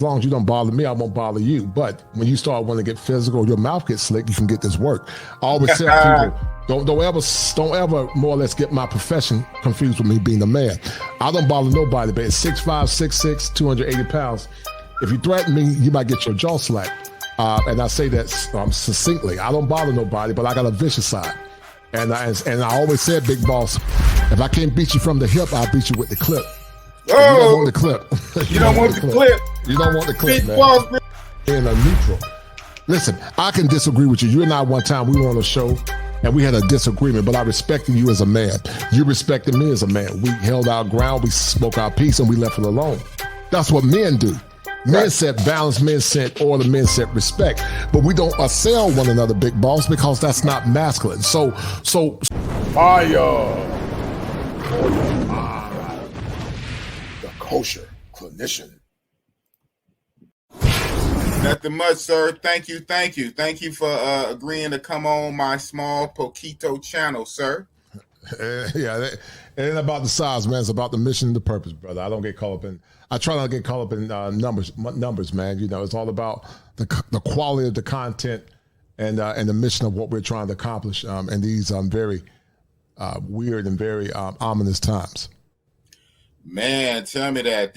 long as you don't bother me, I won't bother you. But when you start wanting to get physical, your mouth gets slick, you can get this work. I always tell people, don't ever more or less get my profession confused with me being a man. I don't bother nobody, but at 6'5", 6'6", 280 pounds, if you threaten me, you might get your jaw slapped. And I say that succinctly. I don't bother nobody, but I got a vicious side. And I always said, big boss, if I can't beat you from the hip, I'll beat you with the clip. Oh, you don't want the clip. You don't want the clip. You don't want the clip, man. Boss, man. In a neutral. Listen, I can disagree with you. You and I one time, we were on a show, and we had a disagreement, but I respected you as a man. You respected me as a man. We held our ground, we spoke our piece, and we left it alone. That's what men do. Men set balance, men set order, men set respect. But we don't assail one another, big boss, because that's not masculine. So fire. The kosher clinician. Nothing much, sir. Thank you. Thank you for agreeing to come on my small Poquito channel, sir. Yeah, it ain't about the size, man. It's about the mission and the purpose, brother. I try not to get caught up in numbers, man. You know, it's all about the quality of the content and the mission of what we're trying to accomplish in these very weird and very ominous times. Man, tell me that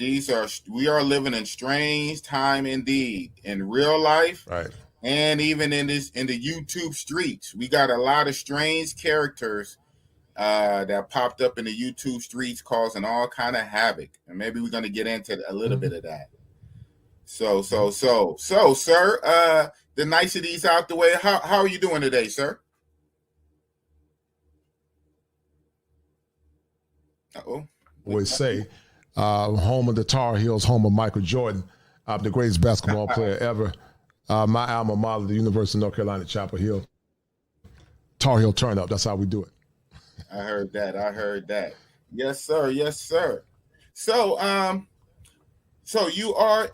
we are living in strange time indeed, in real life, right? And even in the YouTube streets, we got a lot of strange characters that popped up in the YouTube streets, causing all kind of havoc, and maybe we're going to get into a little bit of that. So, sir, the niceties out the way. How are you doing today, sir? Always say, home of the Tar Heels, home of Michael Jordan, the greatest basketball player ever. My alma mater, the University of North Carolina, Chapel Hill. Tar Heel turn up. That's how we do it. I heard that. Yes, sir. So, so you are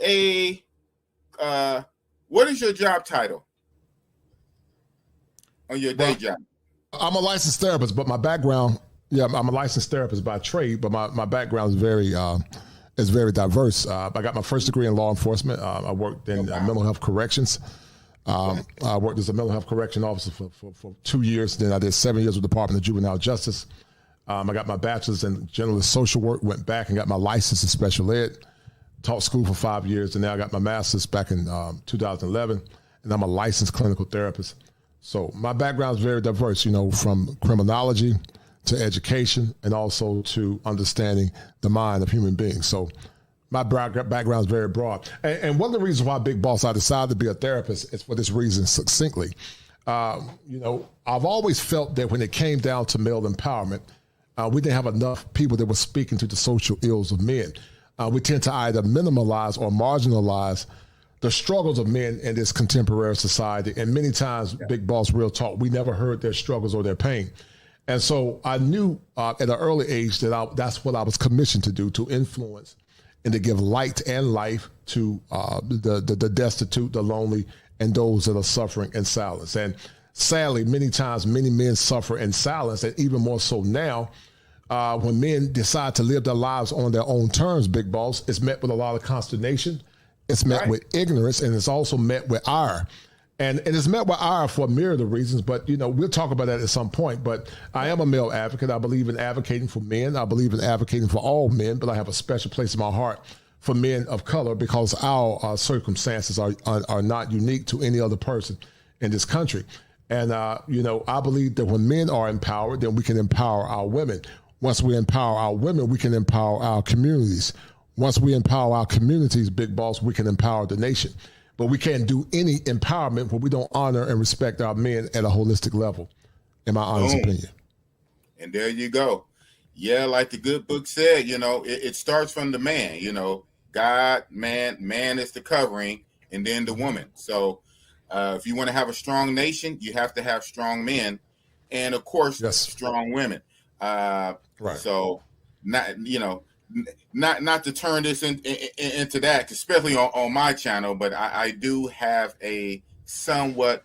what is your job title on your day job? I'm a licensed therapist, but my background, I'm a licensed therapist by trade, but my background is very diverse. I got my first degree in law enforcement. I worked in mental health corrections. I worked as a mental health correction officer for 2 years. Then I did 7 years with the Department of Juvenile Justice. I got my bachelor's in general social work, went back and got my license in special ed, taught school for 5 years, and now I got my master's back in 2011, and I'm a licensed clinical therapist. So my background is very diverse, you know, from criminology to education and also to understanding the mind of human beings. So my background is very broad. And one of the reasons why, Big Boss, I decided to be a therapist is for this reason succinctly. You know, I've always felt that when it came down to male empowerment, we didn't have enough people that were speaking to the social ills of men. We tend to either minimalize or marginalize the struggles of men in this contemporary society. And many times, Big Boss, real talk, we never heard their struggles or their pain. And so I knew at an early age that that's what I was commissioned to do, to influence and to give light and life to the destitute, the lonely, and those that are suffering in silence. And sadly, many times, many men suffer in silence, and even more so now, when men decide to live their lives on their own terms, Big Boss, it's met with a lot of consternation, it's met with ignorance, and it's also met with ire. And it's met with ire for a myriad of reasons, but, you know, we'll talk about that at some point. But I am a male advocate. I believe in advocating for men. I believe in advocating for all men, but I have a special place in my heart for men of color because our circumstances are not unique to any other person in this country. And, you know, I believe that when men are empowered, then we can empower our women. Once we empower our women, we can empower our communities. Once we empower our communities, Big Boss, we can empower the nation. But we can't do any empowerment when we don't honor and respect our men at a holistic level, in my honest opinion. And there you go. Yeah, like the good book said, you know, it starts from the man, you know, God, man is the covering, and then the woman. So if you want to have a strong nation, you have to have strong men, and of course, strong women. So not to turn this into that, especially on my channel, but I do have a somewhat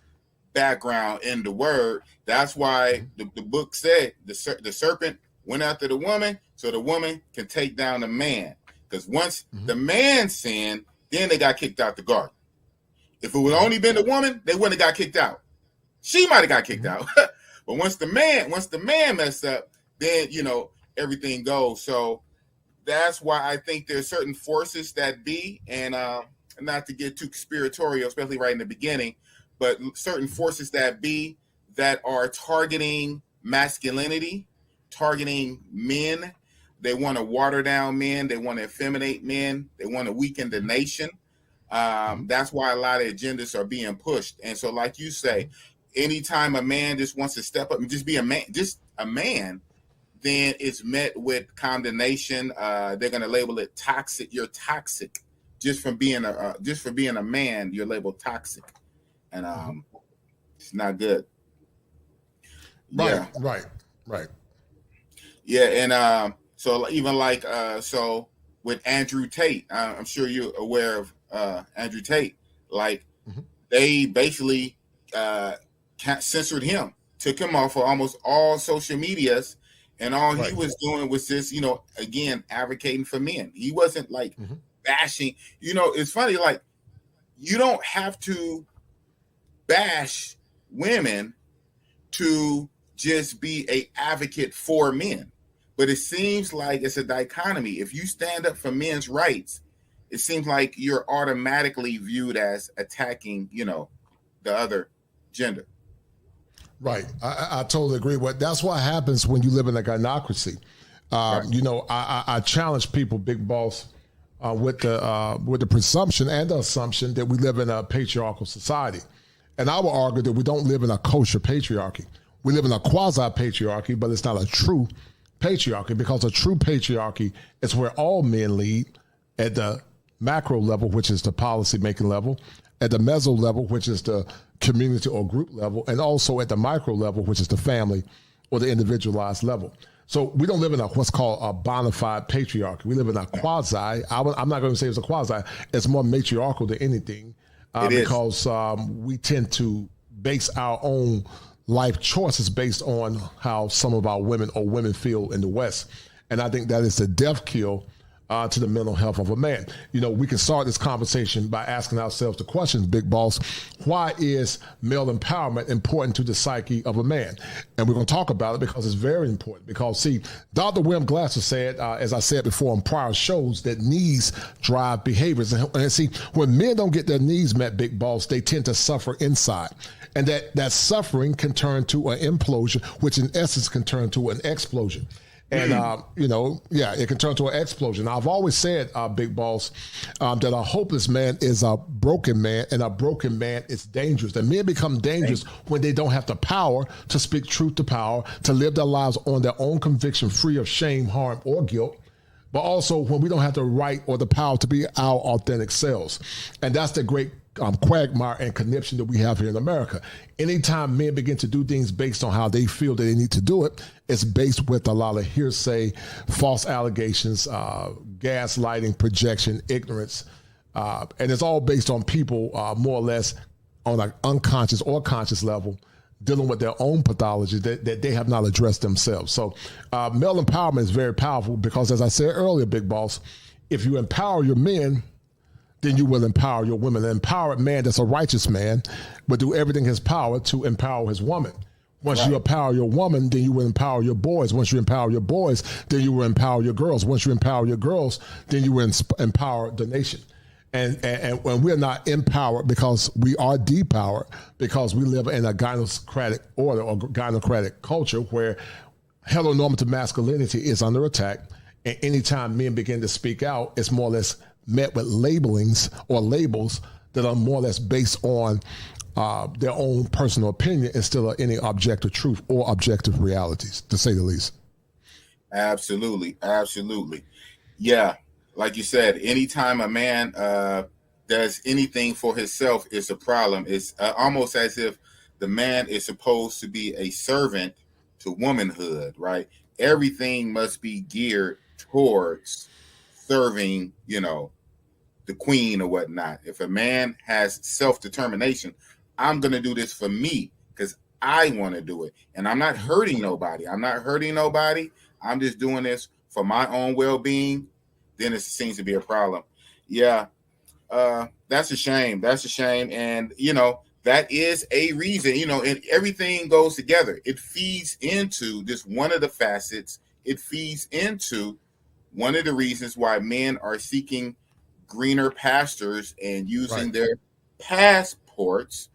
background in the word. That's why the book said the serpent went after the woman so the woman can take down the man. Because once the man sinned, then they got kicked out the garden. If it would only been the woman, they wouldn't have got kicked out. She might have got kicked out. But once the man messed up, then, you know, everything goes. So that's why I think there's certain forces that be, and not to get too conspiratorial, especially right in the beginning, but certain forces that be that are targeting masculinity, targeting men. They want to water down men. They want to effeminate men. They want to weaken the nation. That's why a lot of agendas are being pushed. And so, like you say, anytime a man just wants to step up and just be a man, then it's met with condemnation. They're going to label it toxic. You're toxic just from being a man. You're labeled toxic, and it's not good. Right, yeah. right. Yeah, and so even like so with Andrew Tate, I'm sure you're aware of Andrew Tate. Like they basically censored him, took him off of almost all social medias, and all he was doing was just, you know, again, advocating for men. He wasn't like bashing. You know, it's funny, like you don't have to bash women to just be a advocate for men. But it seems like it's a dichotomy. If you stand up for men's rights, it seems like you're automatically viewed as attacking, you know, the other gender. Right. I totally agree. That's what happens when you live in a gynocracy. You know, I challenge people, Big Boss, with the presumption and the assumption that we live in a patriarchal society. And I will argue that we don't live in a kosher patriarchy. We live in a quasi-patriarchy, but it's not a true patriarchy, because a true patriarchy is where all men lead at the macro level, which is the policy making level, at the meso level, which is the community or group level, and also at the micro level, which is the family or the individualized level. So we don't live in what's called a bona fide patriarchy. We live in a quasi. I'm not going to say it's a quasi. It's more matriarchal than anything, because we tend to base our own life choices based on how some of our women feel in the West. And I think that is the death kill to the mental health of a man. You know, we can start this conversation by asking ourselves the question, Big Boss, why is male empowerment important to the psyche of a man? And we're going to talk about it because it's very important. Because, see, Dr. William Glasser said, as I said before on prior shows, that needs drive behaviors. And see, when men don't get their needs met, Big Boss, they tend to suffer inside. And that suffering can turn to an implosion, which in essence can turn to an explosion. And, you know, it can turn to an explosion. I've always said, Big Boss, that a hopeless man is a broken man, and a broken man is dangerous. And men become dangerous when they don't have the power to speak truth to power, to live their lives on their own conviction, free of shame, harm, or guilt. But also when we don't have the right or the power to be our authentic selves. And that's the great quagmire and conniption that we have here in America. Anytime men begin to do things based on how they feel that they need to do it, it's based with a lot of hearsay, false allegations, gaslighting, projection, ignorance. And it's all based on people more or less on an unconscious or conscious level dealing with their own pathology that they have not addressed themselves. So male empowerment is very powerful because, as I said earlier, Big Boss, if you empower your men, then you will empower your women. An empowered man that's a righteous man will do everything in his power to empower his woman. Once you empower your woman, then you will empower your boys. Once you empower your boys, then you will empower your girls. Once you empower your girls, then you will empower the nation. And when we're not empowered because we are depowered, because we live in a gynocratic order or gynocratic culture where heteronormative masculinity is under attack, and anytime men begin to speak out, it's more or less met with labelings or labels that are more or less based on their own personal opinion instead of any objective truth or objective realities, to say the least. Absolutely. Yeah, like you said, anytime a man does anything for himself, it's a problem. It's almost as if the man is supposed to be a servant to womanhood, right? Everything must be geared towards serving, you know, the queen or whatnot. If a man has self-determination, I'm going to do this for me because I want to do it. And I'm not hurting nobody. I'm just doing this for my own well-being. Then it seems to be a problem. Yeah. That's a shame. That's a shame. And, that is a reason, and everything goes together. It feeds into this one of the facets. It feeds into one of the reasons why men are seeking greener pastures and using their passports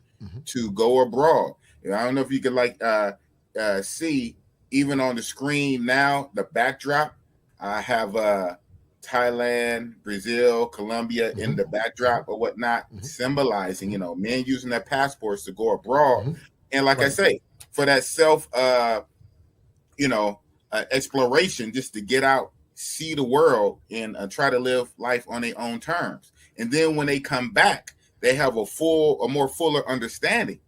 to go abroad. I don't know if you could see even on the screen now, the backdrop. I have Thailand, Brazil, Colombia in the backdrop or whatnot, symbolizing, men using their passports to go abroad. And like I say, for that self, exploration, just to get out, see the world, and try to live life on their own terms. And then when they come back, they have a more fuller understanding.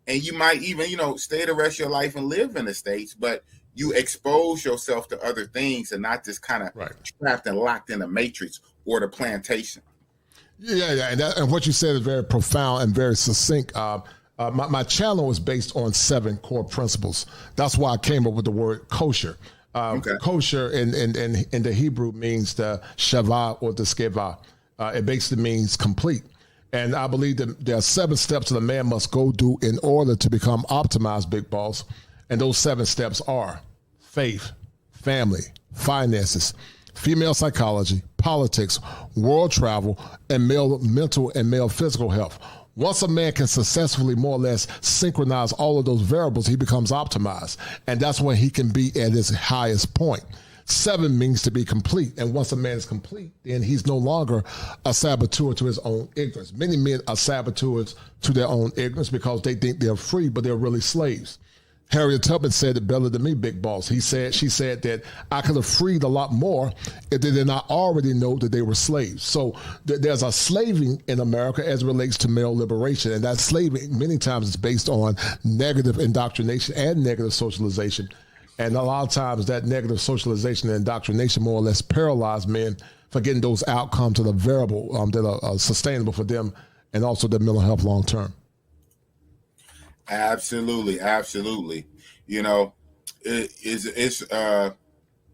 And you might even, stay the rest of your life and live in the States, but you expose yourself to other things and not just kind of trapped and locked in the matrix or the plantation. Yeah. And what you said is very profound and very succinct. My channel was based on 7 core principles. That's why I came up with the word kosher. Kosher in the Hebrew means the shava or the skeva. It basically means complete. And I believe that there are 7 steps that a man must go do in order to become optimized, big boss. And those 7 steps are faith, family, finances, female psychology, politics, world travel, and male mental and male physical health. Once a man can successfully more or less synchronize all of those variables, he becomes optimized. And that's when he can be at his highest point. 7 means to be complete. And once a man is complete, then he's no longer a saboteur to his own ignorance. Many men are saboteurs to their own ignorance because they think they're free, but they're really slaves. Harriet Tubman said it better than me, big boss. She said that I could have freed a lot more if they did not already know that they were slaves. So there's a slaving in America as it relates to male liberation. And that slaving many times is based on negative indoctrination and negative socialization. And a lot of times that negative socialization and indoctrination more or less paralyze men for getting those outcomes that are variable, that are sustainable for them and also their mental health long term. Absolutely. It's a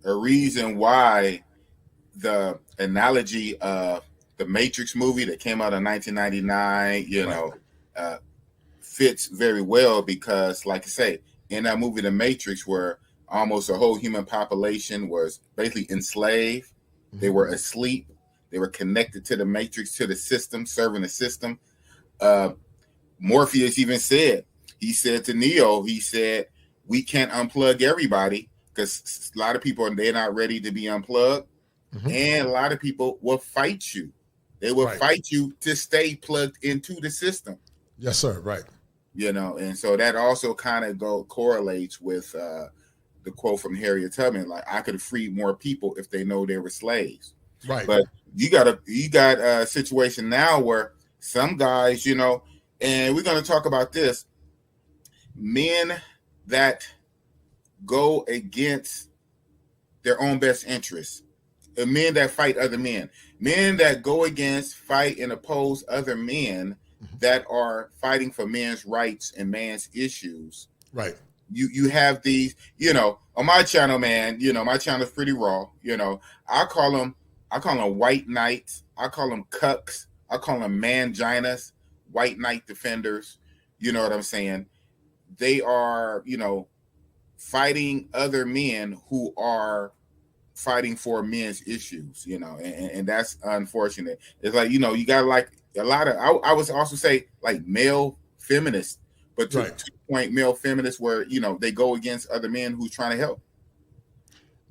reason why the analogy of the Matrix movie that came out in 1999, fits very well because, like I say, in that movie, The Matrix, where almost a whole human population was basically enslaved, they were asleep, they were connected to the Matrix, to the system, serving the system. Morpheus even said, he said to Neo, we can't unplug everybody because a lot of people, they're not ready to be unplugged. And a lot of people will fight you. They will fight you to stay plugged into the system. Yes, sir. Right. And so that also kind of correlates with the quote from Harriet Tubman, like, I could have freed more people if they know they were slaves. Right. But you got a situation now where some guys, and we're going to talk about this, men that go against their own best interests, men that fight other men that go against, fight, and oppose other men that are fighting for men's rights and man's issues. Right. You have these, on my channel, man, my channel is pretty raw. I call them white knights. I call them cucks. I call them manginas, white knight defenders. You know what I'm saying? They are, fighting other men who are fighting for men's issues, and that's unfortunate. It's like, you got like a lot of, I would also say like male feminists, but to the point, male feminists where, they go against other men who's trying to help.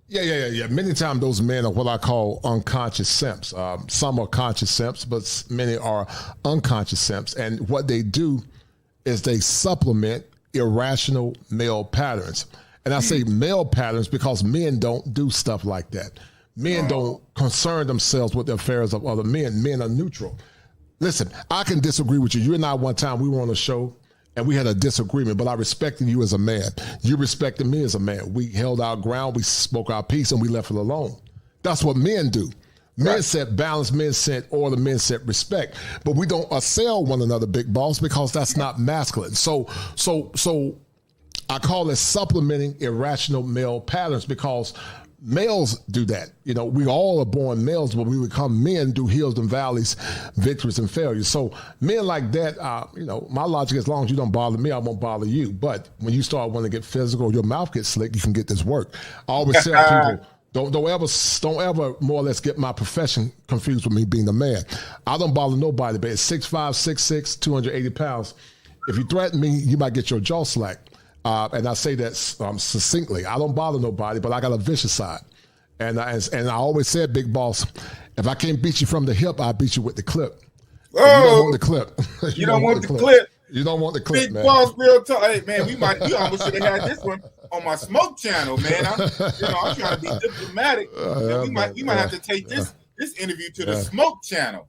Yeah. Many times those men are what I call unconscious simps. Some are conscious simps, but many are unconscious simps. And what they do is they supplement irrational male patterns. And I say male patterns because men don't do stuff like that. Men don't concern themselves with the affairs of other men. Men are neutral. Listen, I can disagree with you. You and I, one time, we were on a show and we had a disagreement, but I respected you as a man. You respected me as a man. We held our ground, we spoke our piece, and we left it alone. That's what men do. Men set balance, men set order, men set respect. But we don't assail one another, big boss, because that's not masculine. So I call it supplementing irrational male patterns because males do that. We all are born males, but we become men through hills and valleys, victories and failures. So men like that, my logic, as long as you don't bother me, I won't bother you. But when you start wanting to get physical, your mouth gets slick, you can get this work. I always tell people, don't ever more or less get my profession confused with me being a man. I don't bother nobody, but at 6'5", 6'6", 280 pounds, if you threaten me, you might get your jaw slacked. And I say that succinctly. I don't bother nobody, but I got a vicious side. And I always said, big boss, if I can't beat you from the hip, I'll beat you with the clip. Oh, you don't want the clip. you don't want the clip. You don't want the clip, big man. Big boss, real talk. Hey, man, we almost should have had this one on my smoke channel, man. I'm trying to be diplomatic. We might have to take this interview to the smoke channel.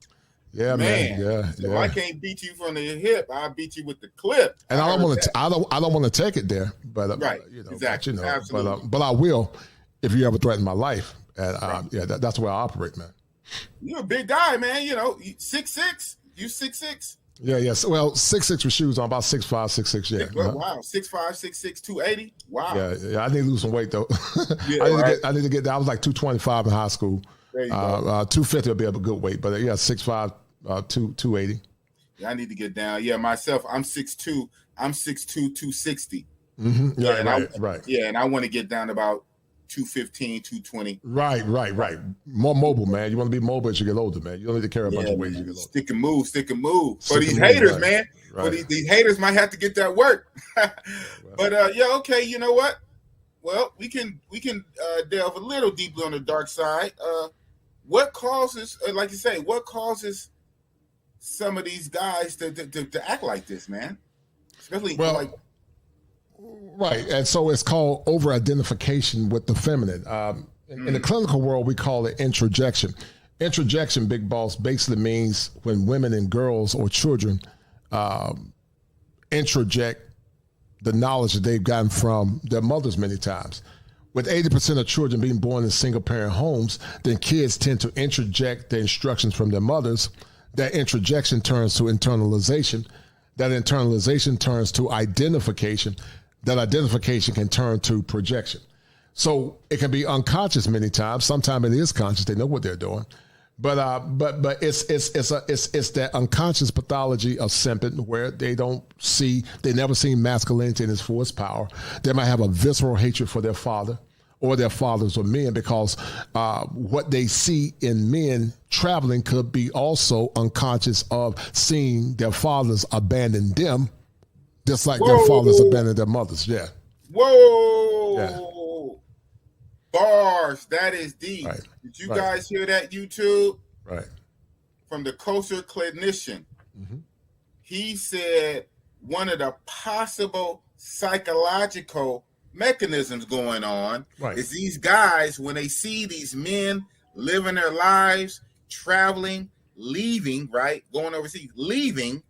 Yeah, man. Yeah. So if I can't beat you from the hip, I'll beat you with the clip. And I don't want to. I don't want to take it there, but right, exactly. But I will if you ever threaten my life. And that's where I operate, man. You're a big guy, man. 6'6". You 6'6". Yeah, yes. Well, 6'6" with shoes on, about 6'5", 6'6". Yeah. Wow, 6'5", 6'6", 280. Wow. Yeah. I need to lose some weight though. Yeah, I need to get down. I was like 225 in high school. There you go. 250 will be a good weight, but 6'5", 280. Yeah, I need to get down. Yeah, myself, I'm 6'2". I'm 6'2", 260. Mm-hmm. Yeah, right. Yeah, and I want to get down to about 215, 220. Right. More mobile, man. You want to be mobile as you get older, man. You don't need to carry a bunch of weight as you get older. Stick and move. For these haters, right. man. Right. For these haters might have to get that work. But okay, you know what? Well, we can delve a little deeply on the dark side. What causes, like you say, some of these guys to act like this, man? Especially Right, and so it's called over-identification with the feminine. In the clinical world, we call it introjection. Introjection, big boss, basically means when women and girls or children introject the knowledge that they've gotten from their mothers many times. With 80% of children being born in single-parent homes, then kids tend to introject the instructions from their mothers. That introjection turns to internalization. That internalization turns to identification. That identification can turn to projection. So it can be unconscious many times. Sometimes it is conscious. They know what they're doing. But it's that unconscious pathology of simping where they never seen masculinity in its fullest power. They might have a visceral hatred for their father or their fathers or men because what they see in men traveling could be also unconscious of seeing their fathers abandon them, just like their fathers abandoned their mothers. Yeah. Whoa. Yeah. Bars. That is deep. Right. Did you guys hear that, YouTube? Right. From the kosher clinician. Mm-hmm. He said one of the possible psychological mechanisms going on is these guys, when they see these men living their lives, traveling, leaving, going overseas, leaving,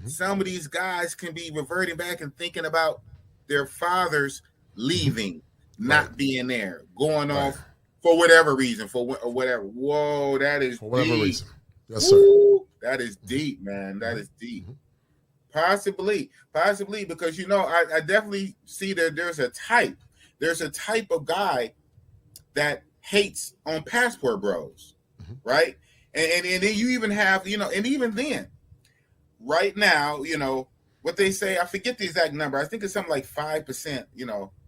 some of these guys can be reverting back and thinking about their fathers leaving, not being there, going off for whatever reason, or whatever. Whoa, that is for whatever deep. reason. Yes, sir. Woo, that is deep, man. That is deep. Possibly, because I definitely see that there's a type. There's a type of guy that hates on passport bros, right? And then you even have, and even then, right now, what they say, I forget the exact number. I think it's something like 5%,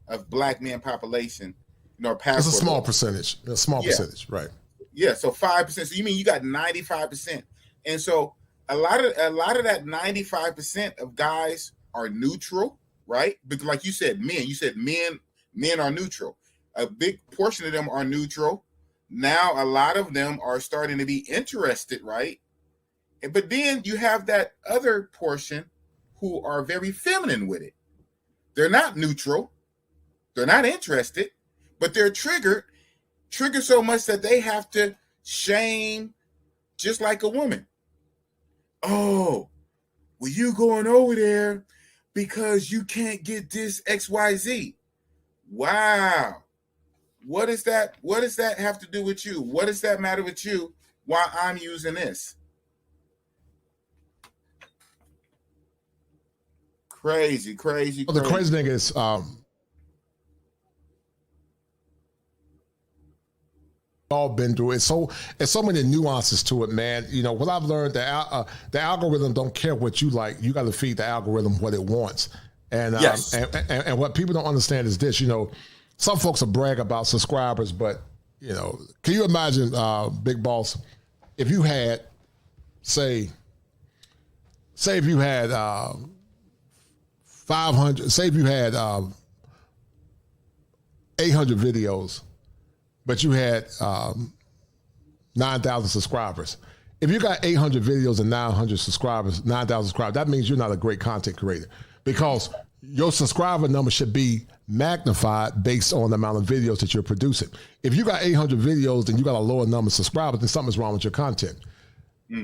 of black men population, passport. It's a small percentage. A small percentage, right? Yeah. So 5%. So you mean you got 95%, and so a lot of that 95% of guys are neutral, right? Because like you said, men are neutral. A big portion of them are neutral. Now a lot of them are starting to be interested, right? But then you have that other portion who are very feminine with it. They're not neutral. They're not interested, but they're triggered so much that they have to shame just like a woman. Oh, well, you going over there because you can't get this XYZ. Wow. What does that have to do with you? What does that matter with you while I'm using this? Crazy. Well, the crazy thing is, all been through it. So it's so many nuances to it, man. You know, what I've learned, the algorithm don't care what you like. You got to feed the algorithm what it wants. And, Yes. and what people don't understand is this, you know, some folks will brag about subscribers, but, you know, can you imagine, Big Boss, if you had, say if you had 500, say if you had 800 videos, but you had 9,000 subscribers. If you got 800 videos and 900 subscribers, 9,000 subscribers, that means you're not a great content creator, because your subscriber number should be magnified based on the amount of videos that you're producing. If you got 800 videos and you got a lower number of subscribers, then something's wrong with your content.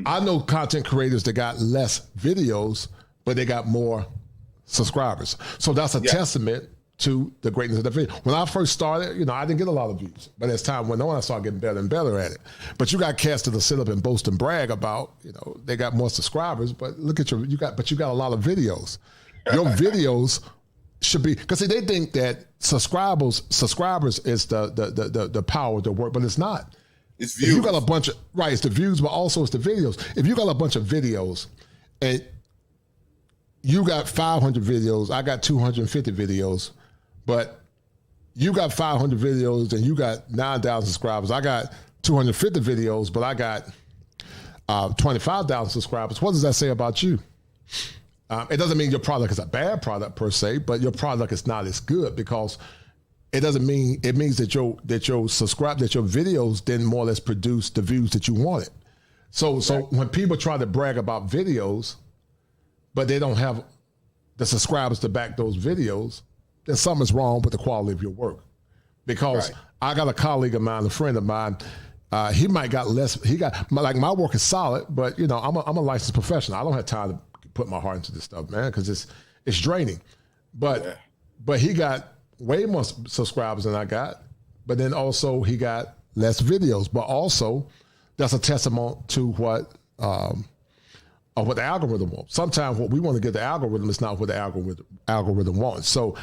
I know content creators that got less videos, but they got more subscribers. So that's a testament to the greatness of the video. When I first started, you know, I didn't get a lot of views, but as time went on, I started getting better and better at it. But you got cats that'll sit up and boast and brag about, you know, they got more subscribers, but look at you got a lot of videos. Your videos should be, because they think that subscribers is the power of the work, but it's not. It's views. If you got a bunch of, right, it's the views, but also it's the videos. If you got a bunch of videos and you got 500 videos, I got 250 videos, but you got 500 videos and you got 9,000 subscribers. I got 250 videos, but I got 25,000 subscribers. What does that say about you? It doesn't mean your product is a bad product per se, but your product is not as good, because it doesn't mean, it means that your videos didn't more or less produce the views that you wanted. So when people try to brag about videos, but they don't have the subscribers to back those videos, then something's wrong with the quality of your work. Because I got a colleague of mine, a friend of mine, he might got less, like my work is solid, but you know, I'm a licensed professional. I don't have time to put my heart into this stuff, man, because it's draining. But he got way more subscribers than I got, but then also he got less videos. But also, that's a testament to what the algorithm wants. Sometimes what we want to get the algorithm is not what the algorithm wants. So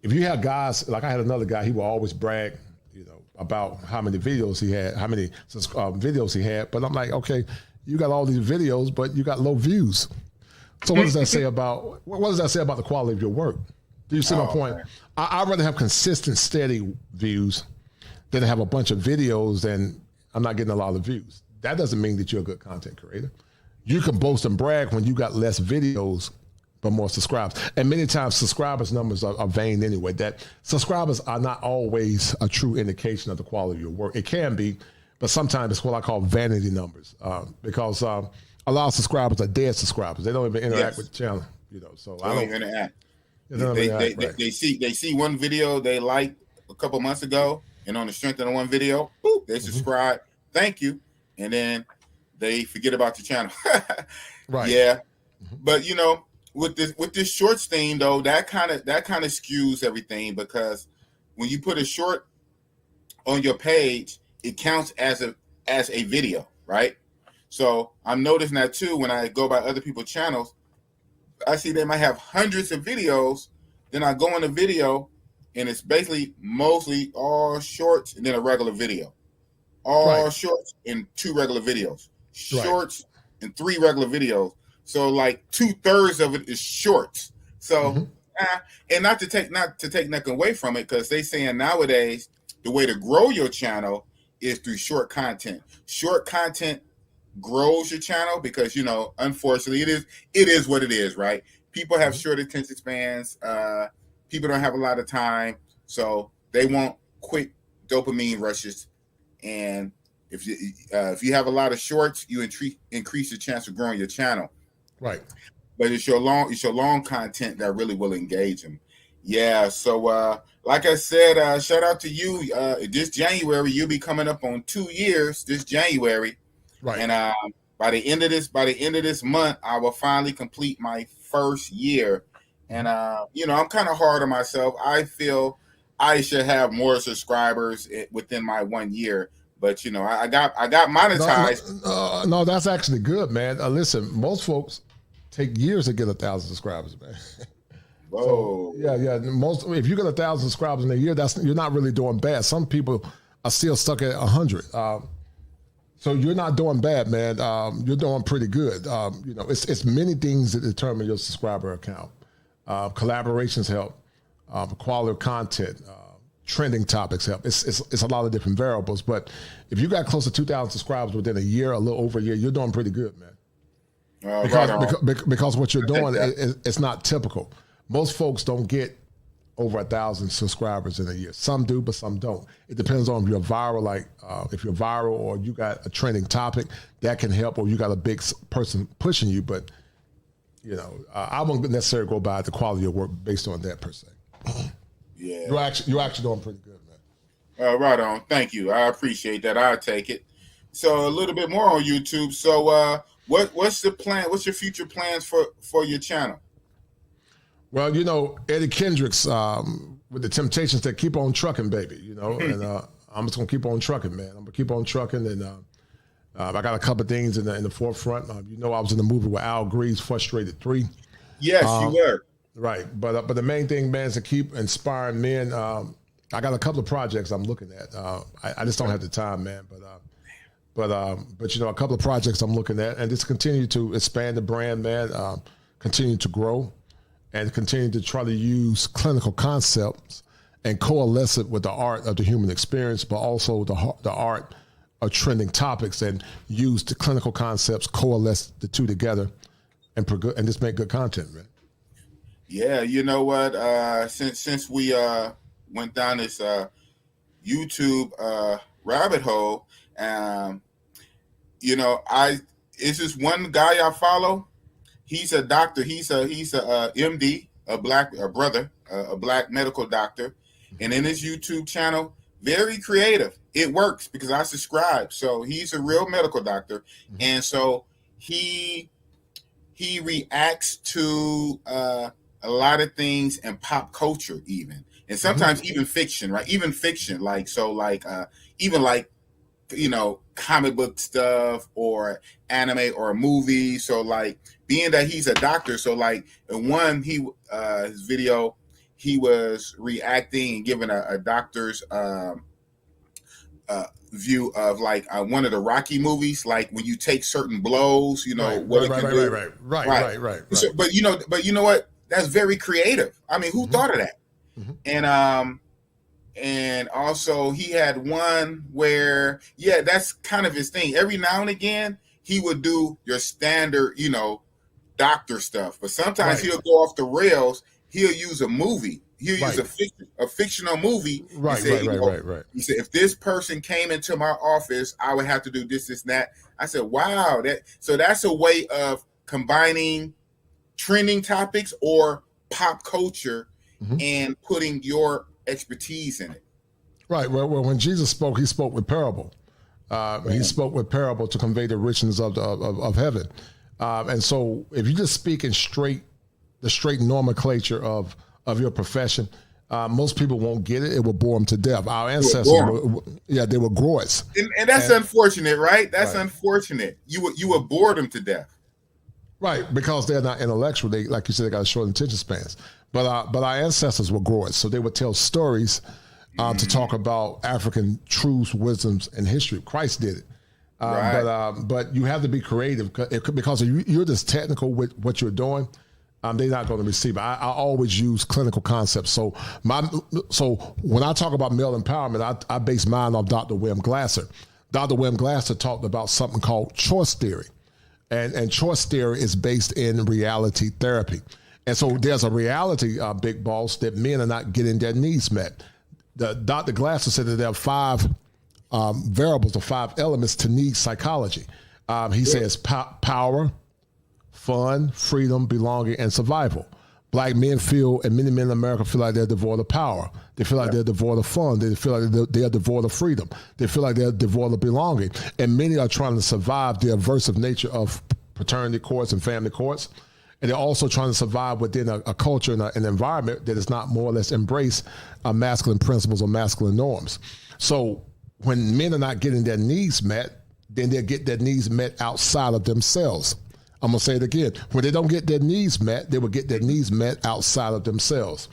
if you have guys, like I had another guy, he will always brag, you know, about how many videos he had, how many videos he had. But I'm like, okay, you got all these videos, but you got low views. So what does that say about the quality of your work? Do you see my point? I'd rather have consistent, steady views than have a bunch of videos and I'm not getting a lot of views. That doesn't mean that you're a good content creator. You can boast and brag when you got less videos but more subscribers. And many times subscribers numbers are vain anyway. That subscribers are not always a true indication of the quality of your work. It can be, but sometimes it's what I call vanity numbers, because a lot of subscribers are dead subscribers. They don't even interact with the channel, you know. So I don't interact. They see one video they liked a couple months ago, and on the strength of the one video, boop, they subscribe. Thank you, and then they forget about the channel. Right. Yeah, but you know, with this shorts thing though, that kind of skews everything, because when you put a short on your page, it counts as a video, right? So I'm noticing that too when I go by other people's channels. I see they might have hundreds of videos. Then I go on a video, and it's basically mostly all shorts and then a regular video. All shorts and 2 regular videos. Shorts and 3 regular videos. So like 2/3 of it is shorts. So and not to take nothing away from it, because they saying nowadays the way to grow your channel is through short content. Short content grows your channel because, you know, unfortunately it is what it is, right? People have short attention spans. People don't have a lot of time, so they want quick dopamine rushes. And if you have a lot of shorts, you increase your chance of growing your channel. Right. But it's your long content that really will engage them. Yeah. So like I said, shout out to you. This January, you'll be coming up on 2 years this January. Right. And by the end of this month, I will finally complete my first year. And you know, I'm kind of hard on myself. I feel I should have more subscribers within my 1 year. But you know, I got monetized. No, that's actually good, man. Listen, most folks take years to get 1,000 subscribers, man. Whoa. So, yeah. If you get 1,000 subscribers in a year, you're not really doing bad. Some people are still stuck at 100. So you're not doing bad, man. You're doing pretty good. It's many things that determine your subscriber account. Collaborations help. Quality of content. Trending topics help. It's a lot of different variables. But if you got close to 2,000 subscribers within a year, a little over a year, you're doing pretty good, man. Because what you're doing it's not typical. Most folks don't get over 1,000 subscribers in a year. Some do, but some don't. It depends on if you're viral, if you're viral or you got a trending topic that can help, or you got a big person pushing you. But I won't necessarily go by the quality of work based on that per se. Yeah, you're actually doing pretty good, man. Right on. Thank you. I appreciate that. I'll take it. So a little bit more on YouTube. So what's the plan? What's your future plans for your channel? Well, Eddie Kendricks with the Temptations that keep on trucking, baby. And I'm just gonna keep on trucking, man. I'm gonna keep on trucking, and I got a couple of things in the forefront. I was in the movie with Al Gree's Frustrated 3. Yes, you were. Right, but the main thing, man, is to keep inspiring men. I got a couple of projects I'm looking at. I just don't have the time, man. But a couple of projects I'm looking at, and just continue to expand the brand, man. Continue to grow, and continue to try to use clinical concepts and coalesce it with the art of the human experience, but also the art of trending topics, and use the clinical concepts, coalesce the two together, and just make good content, man. Yeah, you know what? Since we went down this YouTube rabbit hole, it's just one guy I follow. He's a doctor. He's a MD, a black medical doctor, and in his YouTube channel, very creative. It works because I subscribe. So he's a real medical doctor, and so he reacts to a lot of things in pop culture, even, and sometimes even fiction, right? Even fiction, comic book stuff or anime or movies. So being that he's a doctor, so in one his video, he was reacting and giving a doctor's view of one of the Rocky movies, like when you take certain blows, what it can do. Right. So, but you know what? That's very creative. I mean, who thought of that? And also he had one where, that's kind of his thing. Every now and again, he would do your standard, doctor stuff. But sometimes he'll go off the rails. He'll use a movie. He'll use a fictional movie. Right. He said, if this person came into my office, I would have to do this, and that. I said, wow. So that's a way of combining trending topics or pop culture and putting your expertise in it. Right. Well, when Jesus spoke, he spoke with parable. He spoke with parable to convey the richness of heaven. And so if you just speak in the straight nomenclature of your profession, most people won't get it. It will bore them to death. Our ancestors, they were growers. And that's unfortunate, right? That's unfortunate. You would bore them to death. Right, because they're not intellectual. They, like you said, they got short attention spans. But our ancestors were growers, so they would tell stories to talk about African truths, wisdoms, and history. Christ did it. But you have to be creative because if you're just technical with what you're doing, they're not going to receive it. I always use clinical concepts. So when I talk about male empowerment, I base mine off Dr. William Glasser. Dr. William Glasser talked about something called choice theory. And choice theory is based in reality therapy. And so there's a reality, big boss, that men are not getting their needs met. Dr. Glasser said that there are 5 variables or 5 elements to need psychology. He says power, fun, freedom, belonging, and survival. Black men feel, and many men in America feel like they're devoid of power. They feel like they're devoid of fun. They feel like they're devoid of freedom. They feel like they're devoid of belonging. And many are trying to survive the aversive nature of paternity courts and family courts. And they're also trying to survive within a culture and an environment that does not more or less embrace masculine principles or masculine norms. So when men are not getting their needs met, then they'll get their needs met outside of themselves. I'm going to say it again. When they don't get their needs met, they will get their needs met outside of themselves.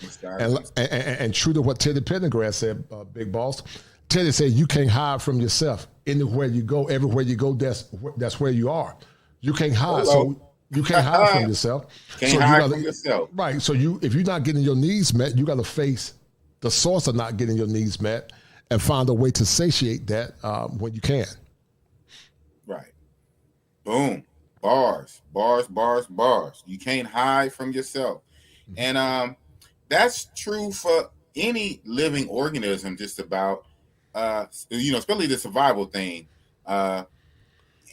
And true to what Teddy Pendergrass said, Big Boss, Teddy said you can't hide from yourself. Anywhere you go, everywhere you go, that's where you are. You can't hide. Hello. So you can't hide from yourself. Can't so hide from yourself. Right. So if you're not getting your needs met, you got to face the source of not getting your needs met and find a way to satiate that when you can. Right. Boom. Bars. You can't hide from yourself. Mm-hmm. And that's true for any living organism, just about, especially the survival thing.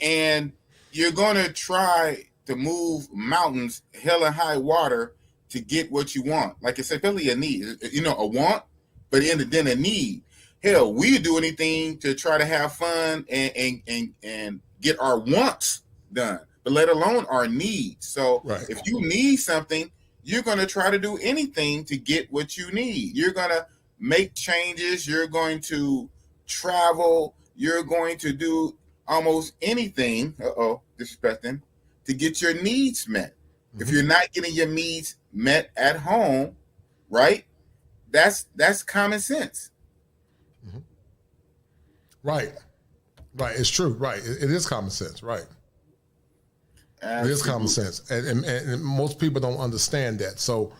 And you're going to try to move mountains, hell and high water to get what you want. Like it's really a need, a want, but then a need. Hell, we do anything to try to have fun and get our wants done, but let alone our needs. So if you need something, you're going to try to do anything to get what you need. You're going to make changes. You're going to travel. You're going to do almost anything, disrespecting, to get your needs met. Mm-hmm. If you're not getting your needs met at home, right, that's common sense. Mm-hmm. Right. It's true. Right. It is common sense. Right. Absolutely. It is common sense. And most people don't understand that. So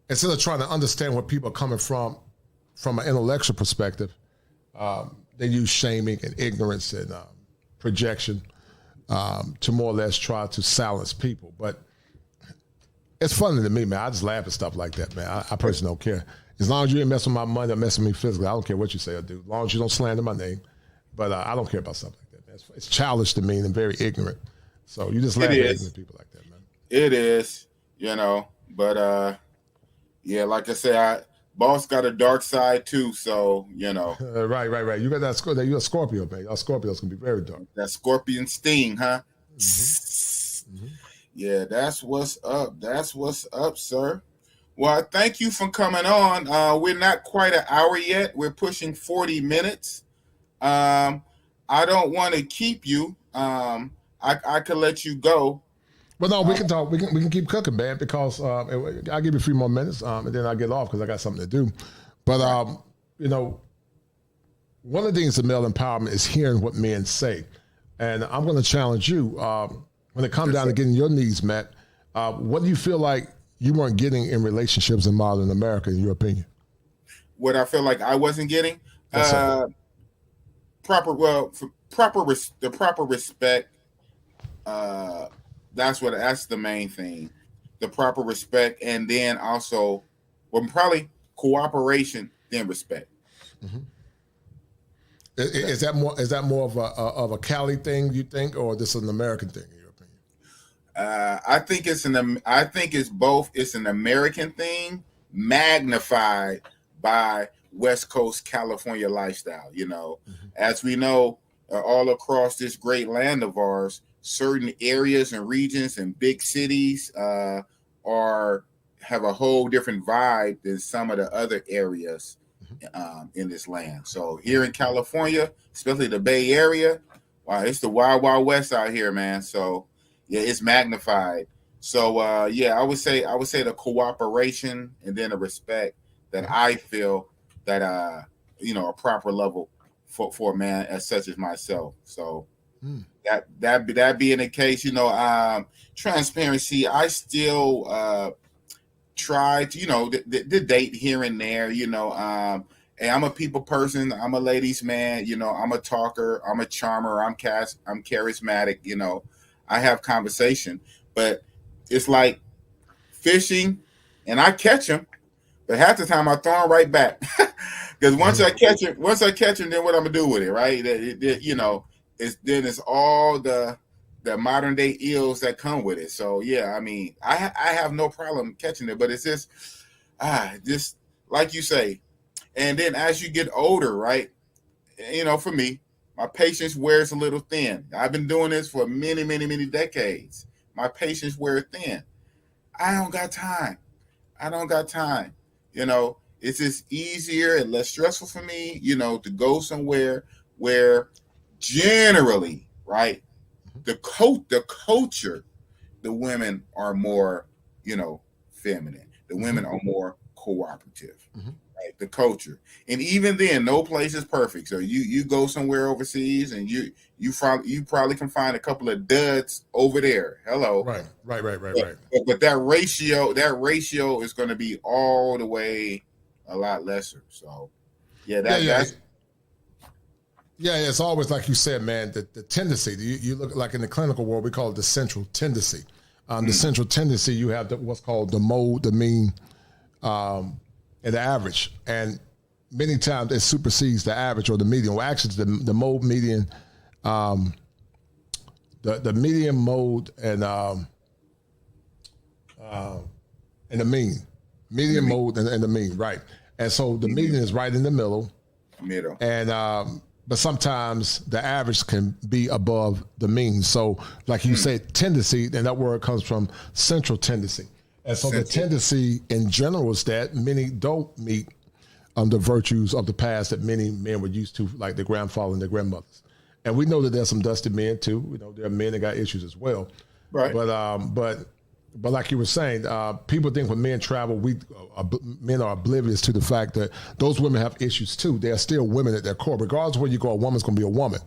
instead of trying to understand where people are coming from an intellectual perspective, they use shaming and ignorance and projection to more or less try to silence people. But it's funny to me, man. I just laugh at stuff like that, man. I personally don't care. As long as you ain't messing with my money or messing with me physically, I don't care what you say or do. As long as you don't slander my name. But I don't care about stuff like that, man. It's childish to me and very ignorant. So you just laugh at ignorant people like that, man. It is, but yeah, like I said, boss got a dark side too, so Right. You got that. You're a Scorpio, man. Our Scorpios can be very dark. That scorpion sting, huh? Mm-hmm. Yeah, that's what's up. That's what's up, sir. Well, thank you for coming on. We're not quite an hour yet. We're pushing 40 minutes. I don't want to keep you. I could let you go. Well, no, we can talk. We can keep cooking, man, because I'll give you a few more minutes, and then I'll get off because I got something to do. But one of the things of male empowerment is hearing what men say, and I'm going to challenge you when it comes down to getting your needs met. What do you feel like you weren't getting in relationships in modern America, in your opinion? What I feel like I wasn't getting, the proper respect. That's the main thing, the proper respect, and then also, probably cooperation, then respect. Mm-hmm. Is that more of a Cali thing, you think, or this is an American thing in your opinion? I think it's both. It's an American thing magnified by West Coast California lifestyle. Mm-hmm. As we know, all across this great land of ours, certain areas and regions and big cities have a whole different vibe than some of the other areas in this land. So here in California, especially the Bay Area, wow, it's the wild, wild west out here, man. So yeah, it's magnified. So I would say the cooperation and then the respect that I feel that a proper level for a man as such as myself. So that being the case, transparency, I still try to the date here and there, and I'm a people person, I'm a ladies man, I'm a talker, I'm a charmer, I'm charismatic, I have conversation, but it's like fishing, and I catch them, but half the time I throw them right back. Because once I catch him, then what I'm gonna do with it, right? It's all the modern day ills that come with it. So yeah, I mean, I have no problem catching it, but it's just like you say. And then as you get older, right? For me, my patience wears a little thin. I've been doing this for many, many, many decades. My patience wears thin. I don't got time. It's just easier and less stressful for me, to go somewhere where generally, right, the culture, the women are more, feminine. The women are more cooperative. Right? The culture, and even then, no place is perfect. So you go somewhere overseas, and you probably can find a couple of duds over there. Hello, right. But that ratio is going to be all the way a lot lesser. So that's. Yeah, it's always like you said, man, the tendency. You look like in the clinical world, we call it the central tendency. The central tendency, you have what's called the mode, the mean, and the average. And many times it supersedes the average or the median. Well, actually, the mode, median, the median, mode, and the mean. Median, mode, and the mean, right. And so the median is right in the middle. And but sometimes the average can be above the mean. So like you said, tendency, and that word comes from central tendency. And so the tendency in general is that many don't meet the virtues of the past that many men were used to, like their grandfather and their grandmothers. And we know that there's some dusty men too. We know there are men that got issues as well. Right. But like you were saying, people think when men travel, men are oblivious to the fact that those women have issues too. They're still women at their core. Regardless of where you go, a woman's going to be a woman.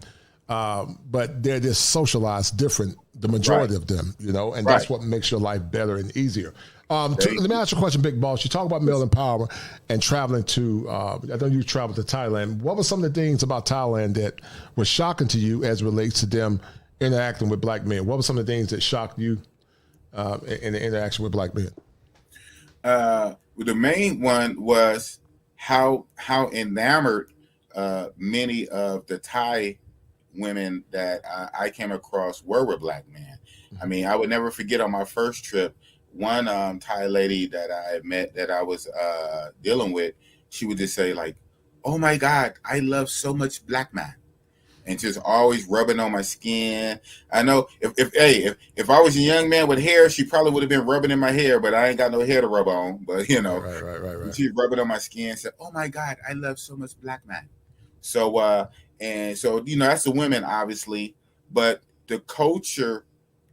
But they're just socialized different, the majority of them, and that's what makes your life better and easier. Let me ask you a question, Big Boss. You talk about male empowerment and traveling to, I know you traveled to Thailand. What were some of the things about Thailand that were shocking to you as it relates to them interacting with black men? What were some of the things that shocked you in the interaction with black men? The main one was how enamored many of the Thai women that I came across were with black men. I mean, I would never forget on my first trip, one Thai lady that I met that I was dealing with, she would just say like, "Oh my God, I love so much black man." And just always rubbing on my skin. I know if I was a young man with hair, she probably would have been rubbing in my hair, but I ain't got no hair to rub on. But right. She rubbing on my skin, said, "Oh my God, I love so much black man." So that's the women obviously, but the culture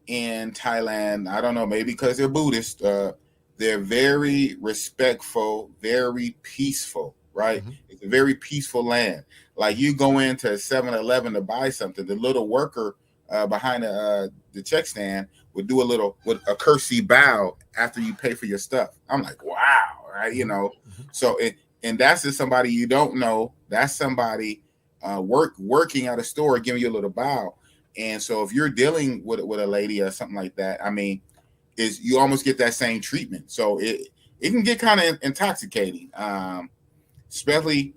in Thailand, I don't know, maybe because they're Buddhist, they're very respectful, very peaceful, right? It's a very peaceful land. Like you go into 7-Eleven to buy something, the little worker behind the check stand would do a courtesy bow after you pay for your stuff. I'm like, wow, right? So and that's just somebody you don't know. That's somebody working at a store giving you a little bow. And so if you're dealing with a lady or something like that, I mean, you almost get that same treatment. So it can get kind of intoxicating, especially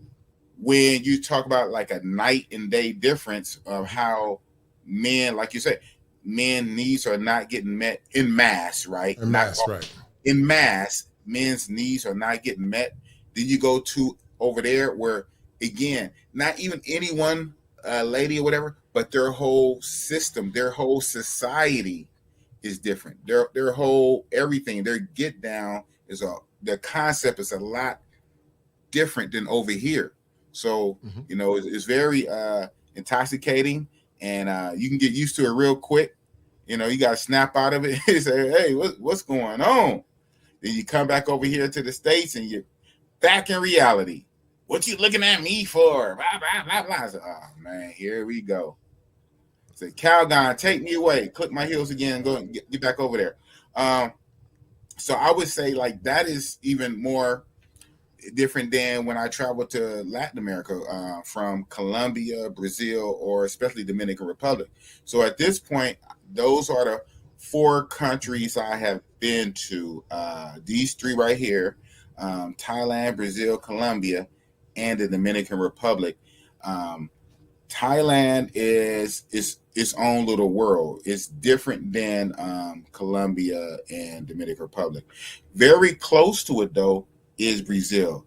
when you talk about like a night and day difference of how men, like you said, men needs are not getting met in mass, right? In mass, men's needs are not getting met. Then you go to over there where, again, not even any one lady or whatever, but their whole system, their whole society is different. Their whole everything, their get down their concept is a lot different than over here. So, it's very intoxicating, and you can get used to it real quick. You got to snap out of it and say, "Hey, what's going on?" Then you come back over here to the States and you're back in reality. What you looking at me for? Blah, blah, blah, blah. I said, oh, man, here we go. I said, Calgon, take me away. Click my heels again and go and get back over there. So I would say like that is even more different than when I traveled to Latin America, from Colombia, Brazil, or especially Dominican Republic. So at this point, those are the 4 countries I have been to. These 3 right here, Thailand, Brazil, Colombia, and the Dominican Republic. Thailand is its own little world. It's different than Colombia and Dominican Republic. Very close to it, though, is Brazil.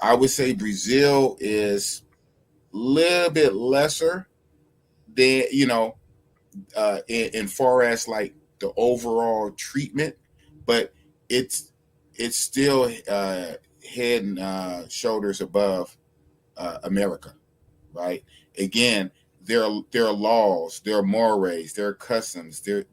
I would say Brazil is a little bit lesser than, in far as like the overall treatment, but it's still head and shoulders above America, right? Again, there are laws, there are mores, there are customs, there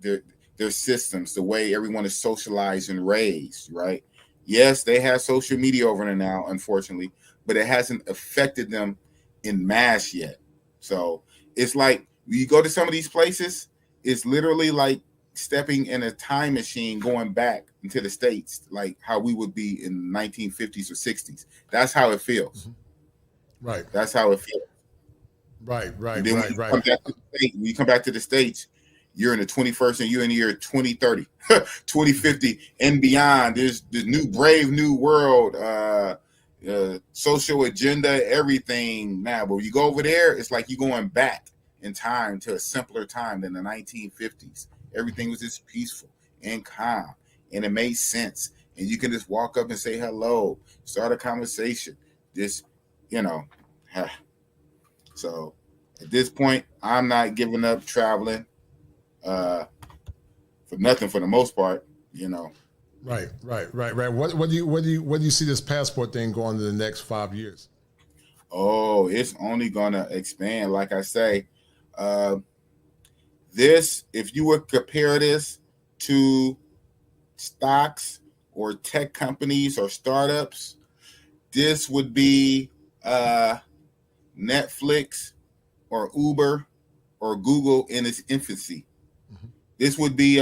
are systems, the way everyone is socialized and raised, right? Yes, they have social media over there now, unfortunately, but it hasn't affected them in mass yet. So it's like you go to some of these places, it's literally like stepping in a time machine going back into the States, like how we would be in the 1950s or 60s. That's how it feels. Right. That's how it feels. Right. And Right. then Right. Right. when you come back to the States, you're in the 21st and you're in the year 2030, 2050 and beyond. There's the new brave new world, social agenda, everything now. But when you go over there, it's like you're going back in time to a simpler time than the 1950s. Everything was just peaceful and calm, and it made sense. And you can just walk up and say hello, start a conversation. Just, you know, so at this point, I'm not giving up traveling for nothing for the most part, you know. Right. What do you see this passport thing going in the next 5 years? Oh, it's only gonna expand. Like I say, this, if you would compare this to stocks or tech companies or startups, this would be Netflix or Uber or Google in its infancy. Mm-hmm. This would be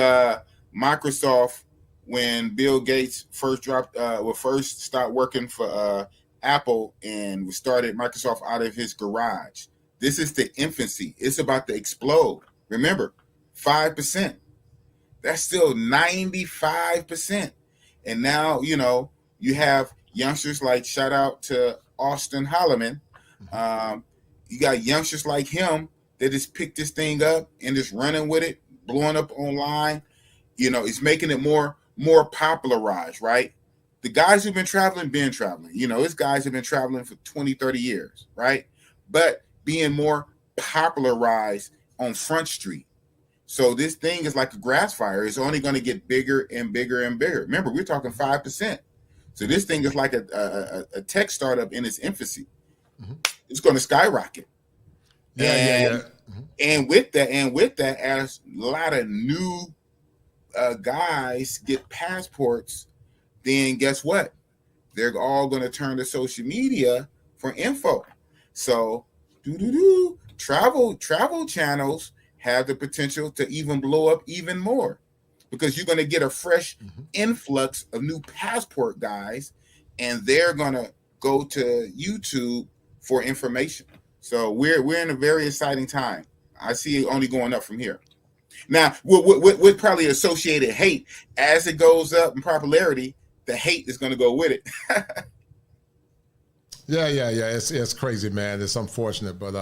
Microsoft when Bill Gates first stopped working for Apple and started Microsoft out of his garage. This is the infancy. It's about to explode. Remember, 5%. That's still 95%. And now, you know, you have youngsters like, shout out to Austin Holloman. You got youngsters like him that just picked this thing up and just running with it, blowing up online. You know, it's making it more popularized, right? The guys who've been traveling. You know, it's guys who've been traveling for 20, 30 years, right? But being more popularized on Front Street. So this thing is like a grass fire. It's only going to get bigger and bigger and bigger. Remember, we're talking 5%. So this thing is like a tech startup in its infancy. Mm-hmm. It's going to skyrocket. Yeah. Mm-hmm. And with that, as a lot of new guys get passports, then guess what? They're all going to turn to social media for info. So travel channels have the potential to even blow up even more, because you're going to get a fresh influx of new passport guys, and they're going to go to YouTube for information. So we're in a very exciting time. I see it only going up from here. Now, with probably associated hate, as it goes up in popularity, the hate is going to go with it. Yeah. It's crazy, man. It's unfortunate, but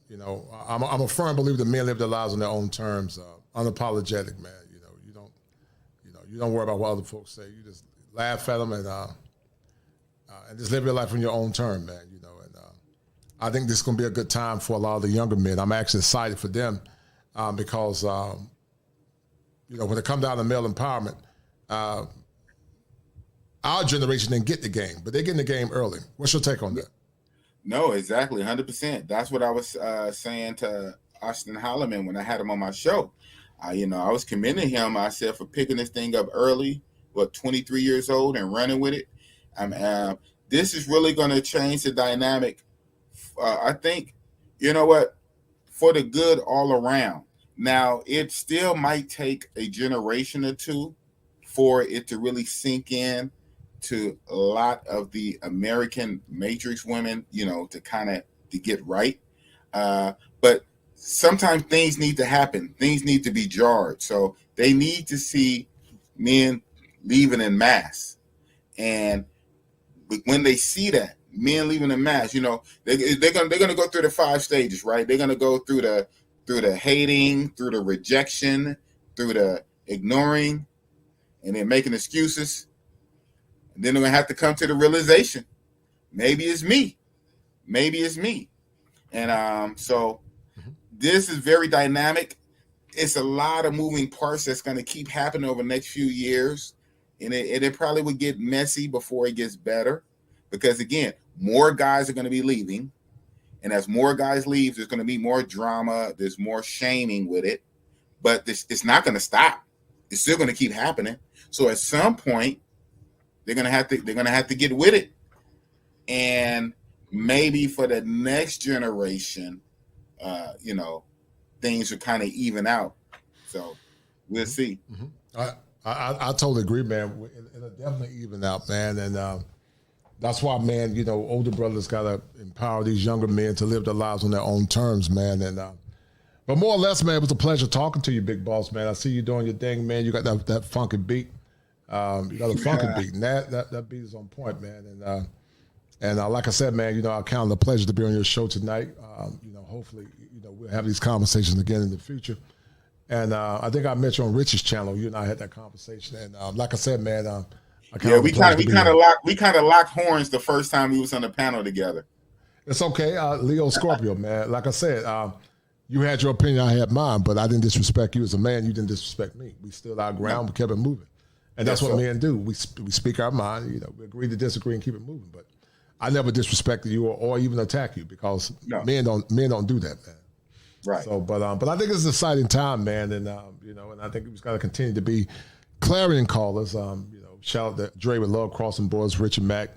you know, I'm a firm believer that men live their lives on their own terms, unapologetic, man. You don't worry about what other folks say. You just laugh at them and just live your life on your own term, man. You know, and I think this is going to be a good time for a lot of the younger men. I'm actually excited for them because you know, when it comes down to male empowerment, our generation didn't get the game, but they're getting the game early. What's your take on that? No, exactly, 100%. That's what I was saying to Austin Holloman when I had him on my show. You know, I was commending him. I said, for picking this thing up early, 23 years old, and running with it. This is really going to change the dynamic. I think, you know what, for the good all around. Now, it still might take a generation or two for it to really sink in to a lot of the American matrix women, you know, to get right. But sometimes things need to happen. Things need to be jarred. So they need to see men leaving in mass. And when they see that, men leaving in mass, you know, they're gonna go through the 5 stages, right? They're gonna go through the hating, through the rejection, through the ignoring, and then making excuses. And then they're gonna have to come to the realization, maybe it's me. And so this is very dynamic. It's a lot of moving parts that's going to keep happening over the next few years. And it probably would get messy before it gets better. Because, again, more guys are going to be leaving. And as more guys leave, there's going to be more drama. There's more shaming with it. But it's not going to stop. It's still going to keep happening. So at some point, they're gonna have to get with it, and maybe for the next generation, things will kind of even out. So we'll see. I totally agree, man. It'll definitely even out, man, and that's why, man, older brothers gotta empower these younger men to live their lives on their own terms, man. And but more or less, man, it was a pleasure talking to you, big boss, man. I see you doing your thing, man. You got that funky beat. You got a funky beat, and that beat is on point, man. And like I said, man, I count it a pleasure to be on your show tonight. Hopefully, we'll have these conversations again in the future. And I think I mentioned on Rich's channel, you and I had that conversation. And like I said, man, we kind of locked horns the first time we was on the panel together. It's okay, Leo Scorpio, man. Like I said, you had your opinion, I had mine, but I didn't disrespect you as a man. You didn't disrespect me. We stood our ground. We kept it moving, and that's what men do. We speak our mind. We agree to disagree and keep it moving. But I never disrespected you or even attack you, because men don't do that, man. Right. So, but I think it's an exciting time, man, and and I think we've got to continue to be clarion callers. Shout out to Dre with Love Crossing Boys, Richard Mack,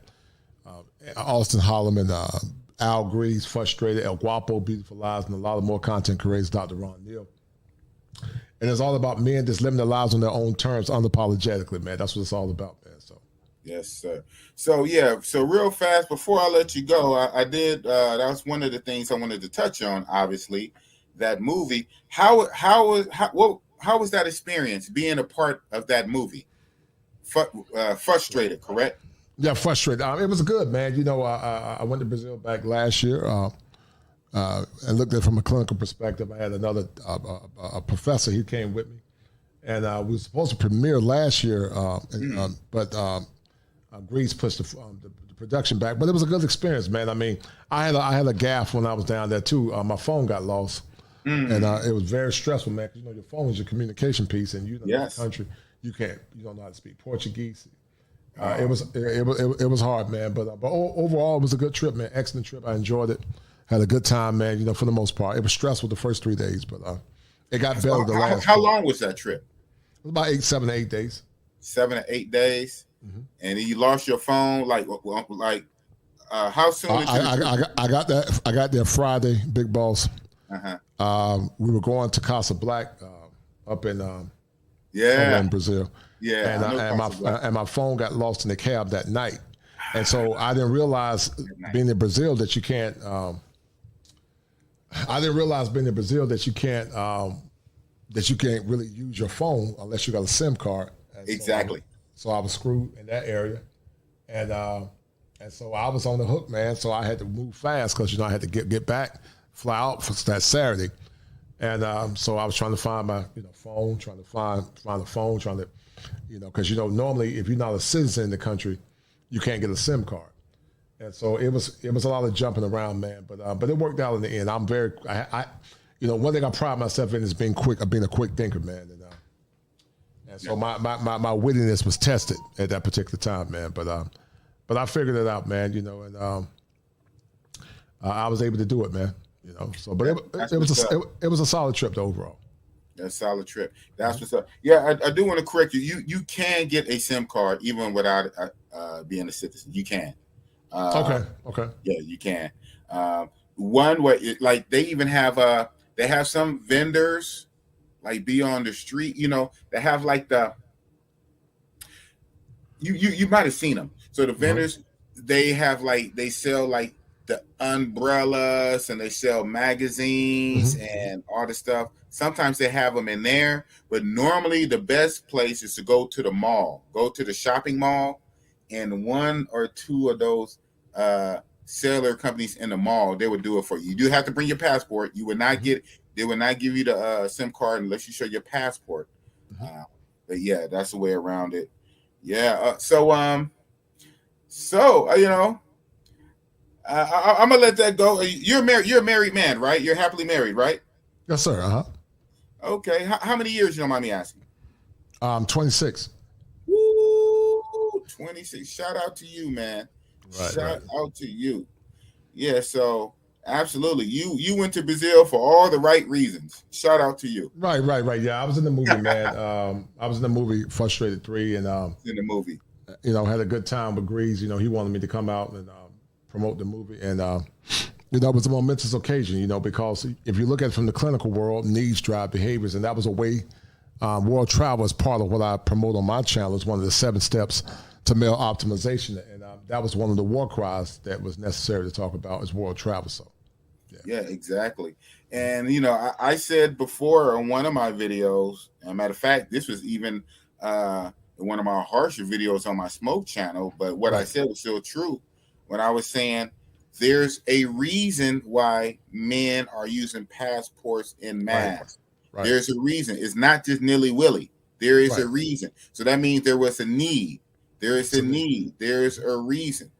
Austin Holloman, Al Grease, Frustrated, El Guapo, Beautiful Lives, and a lot of more content creators, Dr. Ron Neal. And it's all about men just living their lives on their own terms, unapologetically, man. That's what it's all about, man. So. Yes, sir. So real fast before I let you go, I did. That was one of the things I wanted to touch on. Obviously, that movie. How was that experience being a part of that movie? Frustrated, correct? Yeah, Frustrated. It was good, man. I went to Brazil back last year and looked at it from a clinical perspective. I had another a professor. He came with me, and we were supposed to premiere last year, but Greece pushed the production back. But it was a good experience, man. I mean, I had a gaffe when I was down there too. My phone got lost, and it was very stressful, man. Because your phone is your communication piece, and in the country, you don't know how to speak Portuguese. It was hard, man. But overall, it was a good trip, man. Excellent trip. I enjoyed it. Had a good time, man. For the most part, it was stressful the first 3 days, but it got better the last. How long was that trip? It was about 7 to 8 days. 7 to 8 days, and then you lost your phone. How soon? I got there Friday, big boss. We were going to Casablanca up in in Brazil. Yeah, and my phone got lost in the cab that night, and so I didn't realize being in Brazil that you can't. I didn't realize being in Brazil that you can't really use your phone unless you got a SIM card. And exactly. So I was screwed in that area, and so I was on the hook, man. So I had to move fast because I had to get back, fly out for that Saturday, and so I was trying to find my phone, trying to find the phone, trying to. Because normally if you're not a citizen in the country, you can't get a SIM card, and so it was a lot of jumping around, man. But it worked out in the end. I'm very, one thing I pride myself in is being quick, being a quick thinker, man. And so my wittiness was tested at that particular time, man. But I figured it out, man. And I was able to do it, man. So but it was a solid trip though, overall. A solid trip. That's what's up. Yeah, I do want to correct you. You can get a SIM card even without being a citizen. You can. Okay. Yeah, you can. One way, they even have they have some vendors be on the street. They have the you might have seen them. So the vendors they have they sell the umbrellas and they sell magazines and all the stuff. Sometimes they have them in there, but normally the best place is to go to the mall, go to the shopping mall, and one or two of those seller companies in the mall, they would do it for you. You do have to bring your passport. You would not they would not give you the SIM card unless you show your passport. But yeah, that's the way around it. Yeah. I'm gonna let that go. You're married. You're a married man, right? You're happily married, right? Yes, sir. Okay. How many years? You don't mind me asking? 26. Woo, 26. Shout out to you, man. Shout out to you. Yeah. So absolutely, you went to Brazil for all the right reasons. Shout out to you. Right. Yeah, I was in the movie, man. I was in the movie Frustrated 3, and in the movie. had a good time with Grease. He wanted me to come out and promote the movie. And, it was a momentous occasion, because if you look at it from the clinical world, needs drive behaviors. And that was a way world travel is part of what I promote on my channel. It's one of the 7 steps to male optimization. And that was one of the war cries that was necessary to talk about is world travel. So, yeah, exactly. And, I said before on one of my videos, as a matter of fact, this was even one of my harsher videos on my smoke channel, but what I said was still true when I was saying there's a reason why men are using passports en masse. Right. There's a reason. It's not just nilly-willy. There is a reason. So that means there was a need. There is a need. There's a reason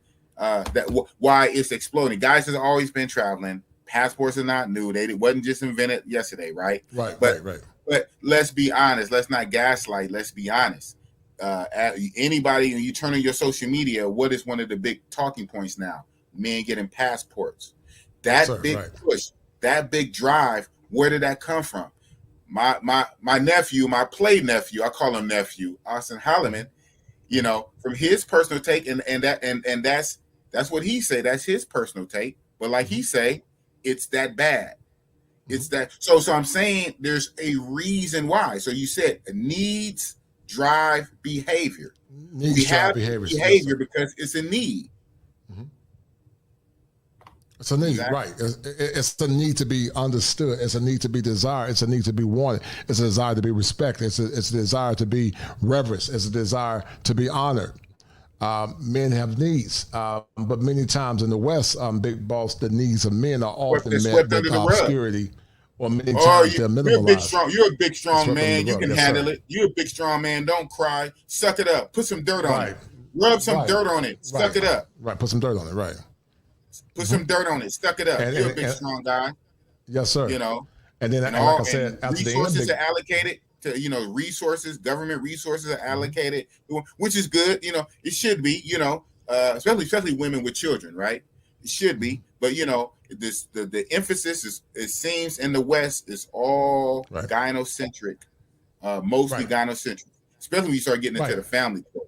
why it's exploding. Guys have always been traveling. Passports are not new. They wasn't just invented yesterday, right? Right. But let's be honest. Let's not gaslight. Let's be honest. Anybody, you turn on your social media, what is one of the big talking points now? Men getting passports. That push, that big drive, where did that come from? My nephew, my play nephew, I call him nephew, Austin Holloman, from his personal take, and that's what he say. That's his personal take. But like he say, it's that bad. It's that. So I'm saying there's a reason why. So you said needs drive behavior. We have behavior because it's a need. It's a need, right? It's the need to be understood. It's a need to be desired. It's a need to be wanted. It's a desire to be respected. It's a desire to be reverenced. It's a desire to be honored. Men have needs, but many times in the West, Big Boss, the needs of men are often met with obscurity, or many times they're minimalized. You're a big, strong man. You can handle it. You're a big, strong man. Don't cry. Suck it up. Put some dirt on it. Rub some dirt on it. Suck it up. Right. Put some dirt on it. Right. Put some dirt on it. Stuck it up. You're a big, strong guy. Yes, sir. And then, like I said, after resources are allocated to, resources, government resources are allocated, which is good. It should be, especially women with children, right? It should be. But, the emphasis is, it seems in the West, is all gynocentric, mostly gynocentric, especially when you start getting into the family course.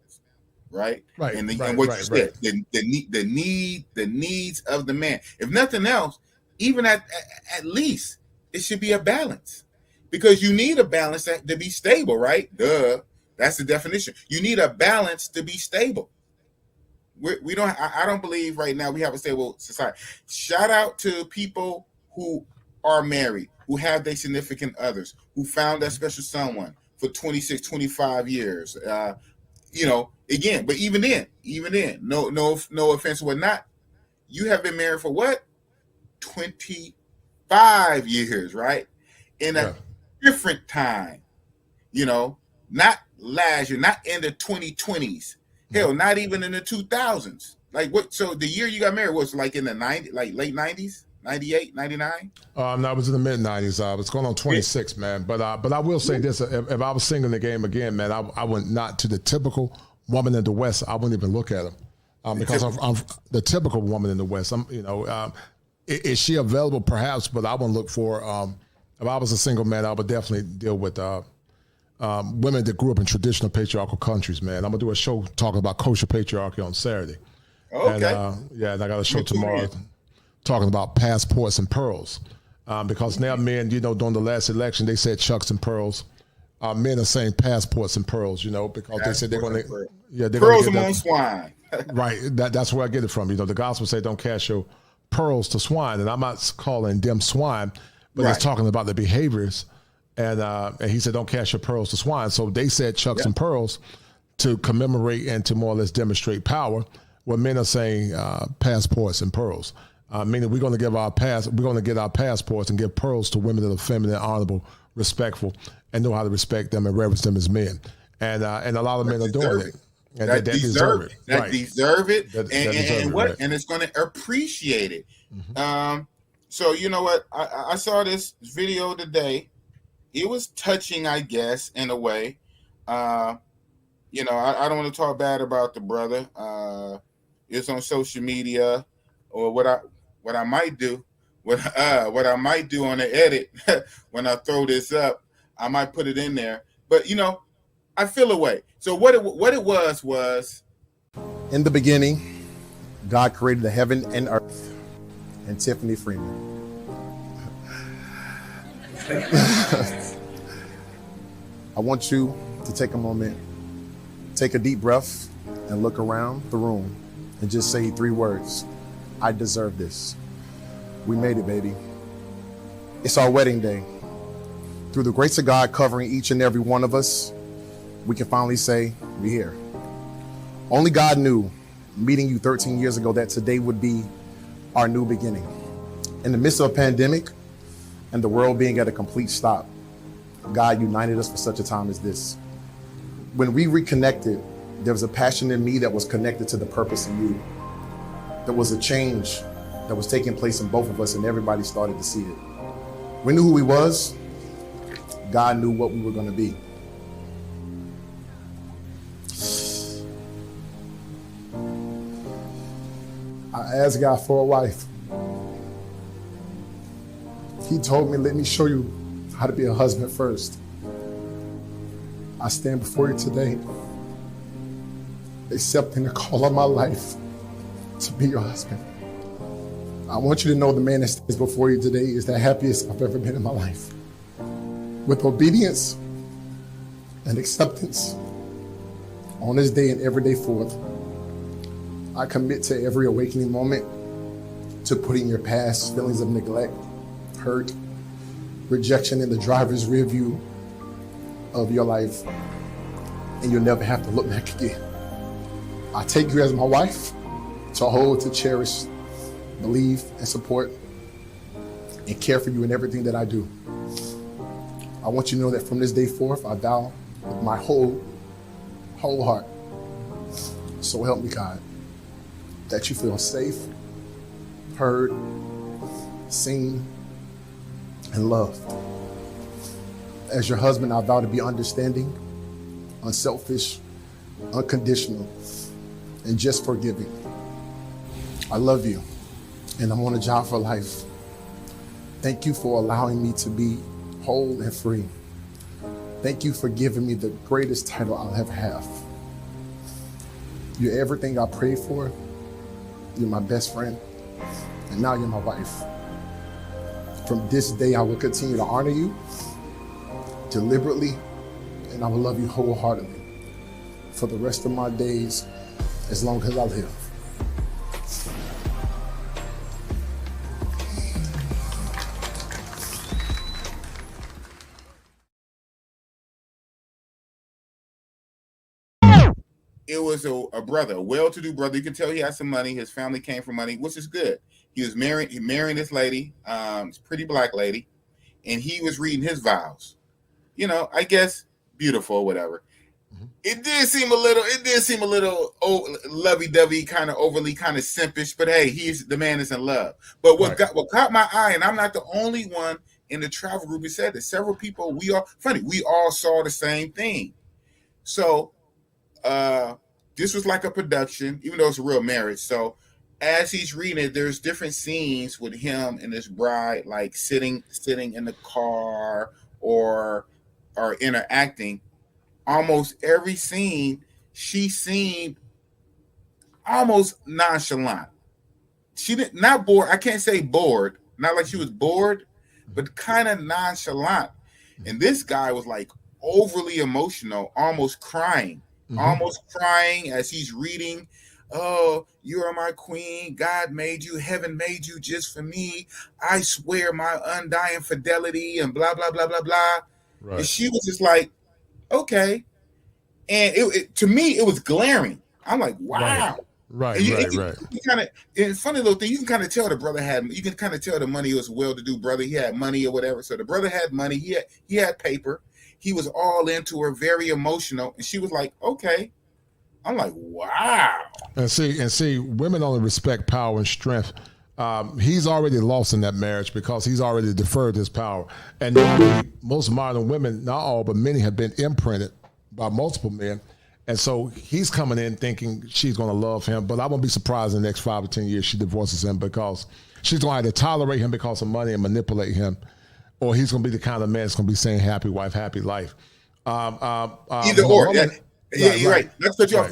Right. And what you said, the needs of the man. If nothing else, even at least it should be a balance, because you need a balance to be stable, right? Duh. That's the definition. You need a balance to be stable. We don't. I don't believe right now we have a stable society. Shout out to people who are married, who have their significant others, who found that special someone for 26, 25 years. Again, but even then, no offense or whatnot, you have been married for what? 25 years, right? In a different time, not last year, not in the 2020s, hell, not even in the 2000s. Like what? So the year you got married was like in the 90s, like late 90s, 98, 99? No, I was in the mid 90s. I was going on 26, man. But I will say this: if I was singing the game again, man, I went not to the typical woman in the West. I wouldn't even look at them because I'm the typical woman in the West. Is she available? Perhaps, but I wouldn't look for. If I was a single man, I would definitely deal with women that grew up in traditional patriarchal countries. Man, I'm gonna do a show talking about kosher patriarchy on Saturday. Okay. And I got a show tomorrow talking about passports and pearls. Because now men, during the last election, they said chucks and pearls. Men are saying passports and pearls, because they said they're going to, pearls among swine. Right. That's where I get it from. The gospel say don't cast your pearls to swine. And I'm not calling them swine, but it's talking about the behaviors. And he said, don't cast your pearls to swine. So they said chucks and pearls to commemorate and to more or less demonstrate power. Where men are saying passports and pearls. Meaning we're going to get our passports and give pearls to women that are feminine, honorable, respectful, and know how to respect them and reverence them as men. And a lot of men are doing it. And that deserve it. That deserve it. And it's going to appreciate it. Mm-hmm. So you know what? I saw this video today. It was touching, I guess, in a way. I don't want to talk bad about the brother. It's on social media, or what I might do on the edit when I throw this up, I might put it in there. But I feel a way. So what it was In the beginning, God created the heaven and earth. And Tiffany Freeman. I want you to take a moment, take a deep breath, and look around the room and just say 3 words. I deserve this. We made it, baby. It's our wedding day. Through the grace of God covering each and every one of us, we can finally say, we're here. Only God knew, meeting you 13 years ago, that today would be our new beginning. In the midst of a pandemic and the world being at a complete stop, God united us for such a time as this. When we reconnected, there was a passion in me that was connected to the purpose in you. There was a change that was taking place in both of us, and everybody started to see it. We knew who we was. God knew what we were going to be. I asked God for a wife. He told me, let me show you how to be a husband first. I stand before you today, accepting the call of my life to be your husband. I want you to know the man that stands before you today is the happiest I've ever been in my life. With obedience and acceptance on this day and every day forth, I commit to every awakening moment to putting your past feelings of neglect, hurt, rejection in the driver's rear view of your life, and you'll never have to look back again. I take you as my wife to hold, to cherish, believe, and support, and care for you in everything that I do. I want you to know that from this day forth, I vow with my whole heart, so help me God, that you feel safe, heard, seen, and loved. As your husband, I vow to be understanding, unselfish, unconditional, and just forgiving. I love you, and I'm on a job for life. Thank you for allowing me to be whole and free. Thank you for giving me the greatest title I'll ever have. You're everything I prayed for. You're my best friend, and now you're my wife. From this day, I will continue to honor you deliberately, and I will love you wholeheartedly for the rest of my days, as long as I live. It was a brother, a well-to-do brother. You can tell he had some money. His family came from money, which is good. He was marrying this lady, pretty black lady, and he was reading his vows. You know, I guess beautiful or whatever. Mm-hmm. It did seem a little lovey-dovey, kind of overly kind of simpish, but hey, the man is in love. But what caught my eye, and I'm not the only one in the travel group who said this. Several people, we all saw the same thing. So this was like a production, even though it's a real marriage. So as he's reading it, there's different scenes with him and his bride, like sitting in the car or interacting. Almost every scene, she seemed almost nonchalant. She didn't, not bored. I can't say bored, not like she was bored, but kind of nonchalant. And this guy was like overly emotional, almost crying as he's reading. Oh, you are my queen. God made you. Heaven made you just for me. I swear my undying fidelity and blah, blah, blah, blah, blah. Right. And she was just like, okay. And it to me, it was glaring. I'm like, wow. Right. You kind of, it's funny little thing. You can kind of tell the brother you can kind of tell the money was well-to-do brother. He had money or whatever. So the brother had money. He had paper. He was all into her, very emotional. And she was like, okay. I'm like, wow. And see, women only respect power and strength. He's already lost in that marriage because he's already deferred his power. And normally, most modern women, not all, but many have been imprinted by multiple men. And so he's coming in thinking she's going to love him. But I won't be surprised in the next 5 to 10 years she divorces him because she's going to either tolerate him because of money and manipulate him, or he's going to be the kind of man that's going to be saying happy wife, happy life. Either or. Yeah, you're right. Let's cut you off.